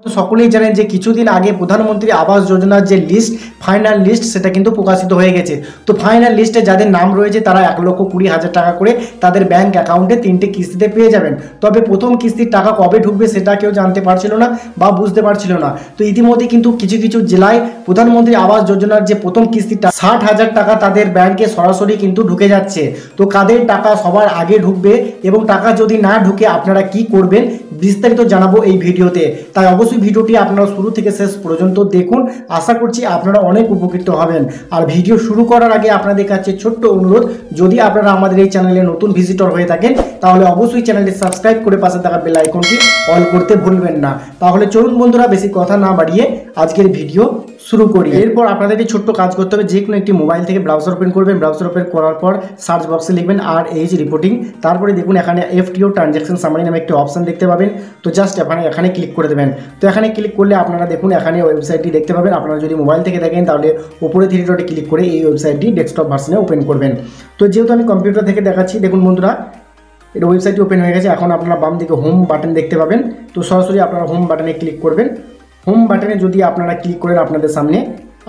তো সকলেই জানেন যে কিছুদিন আগে প্রধানমন্ত্রী আবাস যোজনার যে লিস্ট, ফাইনাল লিস্ট, সেটা কিন্তু প্রকাশিত হয়ে গেছে। তো ফাইনাল লিস্টে যাদের নাম রয়েছে তারা 1,20,000 টাকা করে তাদের ব্যাংক অ্যাকাউন্টে 3টে কিস্তিতে পেয়ে যাবেন। তবে প্রথম কিস্তির টাকা কবে ঢুকবে সেটা কেউ জানতে পারছিল না বা বুঝতে পারছিল না। তো ইতিমধ্যে কিন্তু কিছু কিছু জেলায় প্রধানমন্ত্রী আবাস যোজনার যে প্রথম কিস্তিটা 60,000 টাকা তাদের ব্যাংকে সরাসরি কিন্তু ঢুকে যাচ্ছে। তো কাদের টাকা সবার আগে ঢুকবে এবং টাকা যদি না ঢুকে আপনারা কি করবেন বিস্তারিত জানাবো এই ভিডিওতে। তাই অবশ্যই ভিডিওটি আপনারা শুরু থেকে শেষ পর্যন্ত দেখুন। আশা করছি আপনারা অনেক উপকৃত হবেন। আর ভিডিও শুরু করার আগে আপনাদের কাছে ছোট্ট অনুরোধ, যদি আপনারা আমাদের এই চ্যানেলে নতুন ভিজিটর হয়ে থাকেন তাহলে অবশ্যই চ্যানেলটি সাবস্ক্রাইব করে পাশে থাকা বেল আইকনটি অল করতে ভুলবেন না। তাহলে চলুন বন্ধুরা, বেশি কথা না বাড়িয়ে আজকের ভিডিও শুরু করি। এরপর আপনাদেরকে ছোট্ট কাজ করতে হবে, যে কোনো একটি মোবাইল থেকে ব্রাউজার ওপেন করবেন। ব্রাউজার ওপেন করার পর সার্চ বক্সে লিখবেন RH রিপোর্টিং। তারপরে দেখুন এখানে FTO ট্রানজ্যাকশন সামারি নামে একটি অপশন দেখতে পাবেন। তো জাস্ট এখানে ক্লিক করে দেবেন। তো এখানে ক্লিক করলে আপনারা দেখুন এখানে ওয়েবসাইটটি দেখতে পাবেন। আপনারা যদি মোবাইল থেকে দেখেন তাহলে উপরে 3 ডটে ক্লিক করে এই ওয়েবসাইটটি ডেস্কটপ ভার্সনে ওপেন করবেন। তো যেহেতু আমি কম্পিউটার থেকে দেখাচ্ছি, দেখুন বন্ধুরা এটা ওয়েবসাইটটি ওপেন হয়ে গেছে। এখন আপনারা বাম দিকে হোম বাটন দেখতে পাবেন। তো সরাসরি আপনারা হোম বাটনে ক্লিক করবেন। হোম বাটনে যদি আপনারা ক্লিক করেন আপনাদের সামনে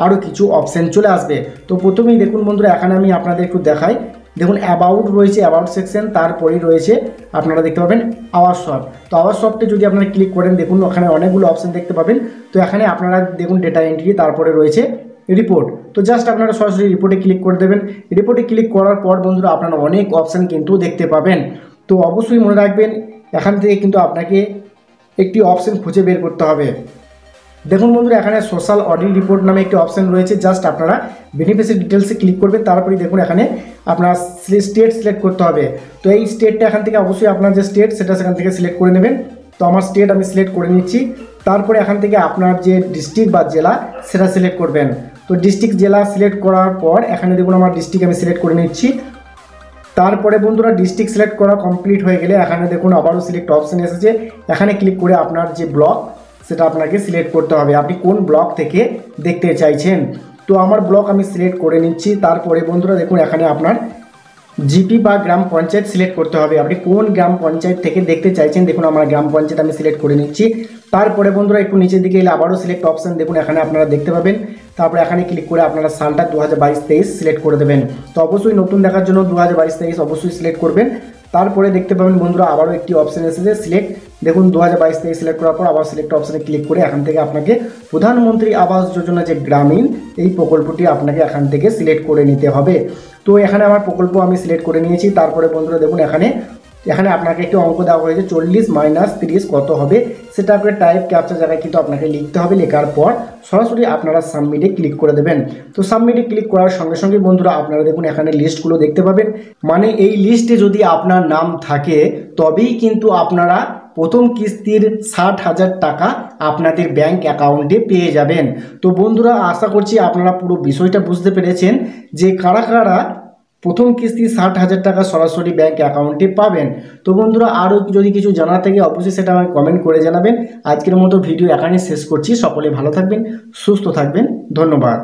আরও কিছু অপশান চলে আসবে। তো প্রথমেই দেখুন বন্ধুরা এখানে আমি আপনাদের একটু দেখাই। দেখুন অ্যাবাউট রয়েছে, অ্যাবাউট সেকশন, তারপরেই রয়েছে আপনারা দেখতে পাবেন আওয়ার শপ। তো আওয়ার শপটে যদি আপনারা ক্লিক করেন দেখুন ওখানে অনেকগুলো অপশান দেখতে পাবেন। তো এখানে আপনারা দেখুন ডেটা এন্ট্রি, তারপরে রয়েছে রিপোর্ট। তো জাস্ট আপনারা সরাসরি রিপোর্টে ক্লিক করে দেবেন। রিপোর্টে ক্লিক করার পর বন্ধুরা আপনারা অনেক অপশান কিন্তু দেখতে পাবেন। তো অবশ্যই মনে রাখবেন এখান থেকে কিন্তু আপনাকে একটি অপশান খুঁজে বের করতে হবে। দেখুন বন্ধুরা এখানে সোশ্যাল অডিট রিপোর্ট নামে একটি অপশান রয়েছে। জাস্ট আপনারা বেনিফিশিয়ারি ডিটেলসে ক্লিক করবেন। তারপরে দেখুন এখানে আপনার স্টেট সিলেক্ট করতে হবে। তো এই স্টেটটা এখান থেকে অবশ্যই আপনার যে স্টেট সেটা সেখান থেকে সিলেক্ট করে নেবেন। তো আমার স্টেট আমি সিলেক্ট করে নিচ্ছি। তারপরে এখান থেকে আপনার যে ডিস্ট্রিক্ট বা জেলা সেটা সিলেক্ট করবেন। তো ডিস্ট্রিক্ট জেলা সিলেক্ট করার পর এখানে দেখুন আমার ডিস্ট্রিক্ট আমি সিলেক্ট করে নিচ্ছি। তারপরে বন্ধুরা ডিস্ট্রিক্ট সিলেক্ট করা কমপ্লিট হয়ে গেলে এখানে দেখুন আবারও সিলেক্ট অপশান এসেছে। এখানে ক্লিক করে আপনার যে ব্লক সেটা আপনাকে সিলেক্ট করতে হবে, আপনি কোন ব্লক থেকে দেখতে চাইছেন। তো আমার ব্লক আমি সিলেক্ট করে নিচ্ছি। তারপরে বন্ধুরা দেখুন এখানে আপনার জিপি বা গ্রাম পঞ্চায়েত সিলেক্ট করতে হবে, আপনি কোন গ্রাম পঞ্চায়েত থেকে দেখতে চাইছেন। দেখুন আমার গ্রাম পঞ্চায়েত আমি সিলেক্ট করে নিচ্ছি। তারপরে বন্ধুরা একটু নিচের দিকে এলে আবারও সিলেক্ট অপশান দেখুন এখানে আপনারা দেখতে পাবেন। তারপরে এখানে ক্লিক করে আপনারা সালটা 2022-23 সিলেক্ট করে দেবেন। তো অবশ্যই নতুন দেখার জন্য 2022-23 অবশ্যই সিলেক্ট করবেন। তারপরে দেখতে পাবেন বন্ধুরা আবারও একটি অপশান এসেছে সিলেক্ট। দেখুন 2022-23 সিলেক্ট করার পর আবার সিলেক্ট অপশানে ক্লিক করে এখান থেকে আপনাকে প্রধানমন্ত্রী আবাস যোজনা যে গ্রামীণ এই প্রকল্পটি আপনাকে এখান থেকে সিলেক্ট করে নিতে হবে। তো এখানে আমার প্রকল্প আমি সিলেক্ট করে নিয়েছি। তারপরে বন্ধুরা দেখুন এখানে আপনাকে একটি অঙ্ক দেওয়া হয়েছে 40 - 30 কত হবে সেটা আপনাকে টাইপ ক্যাপচার জায়গায় কিন্তু আপনাকে লিখতে হবে। লেখার পর সরাসরি আপনারা সাবমিটে ক্লিক করে দেবেন। তো সাবমিটে ক্লিক করার সঙ্গে সঙ্গে বন্ধুরা আপনারা দেখুন এখানে লিস্টগুলো দেখতে পাবেন। মানে এই লিস্টে যদি আপনার নাম থাকে তবেই কিন্তু আপনারা প্রথম কিস্তির 60,000 টাকা আপনাদের ব্যাংক অ্যাকাউন্টে পেয়ে যাবেন। তো বন্ধুরা আশা করছি আপনারা পুরো বিষয়টা বুঝতে পেরেছেন যে কারা কারা প্রথম কিস্তি 60,000 টাকা সরাসরি ব্যাংক অ্যাকাউন্টে পাবেন। তো বন্ধুরা আরও যদি কিছু জানার থাকে অবশ্যই সেটা আমাকে কমেন্ট করে জানাবেন। আজকের মতো ভিডিও এখানেই শেষ করছি। সকলে ভালো থাকবেন, সুস্থ থাকবেন, ধন্যবাদ।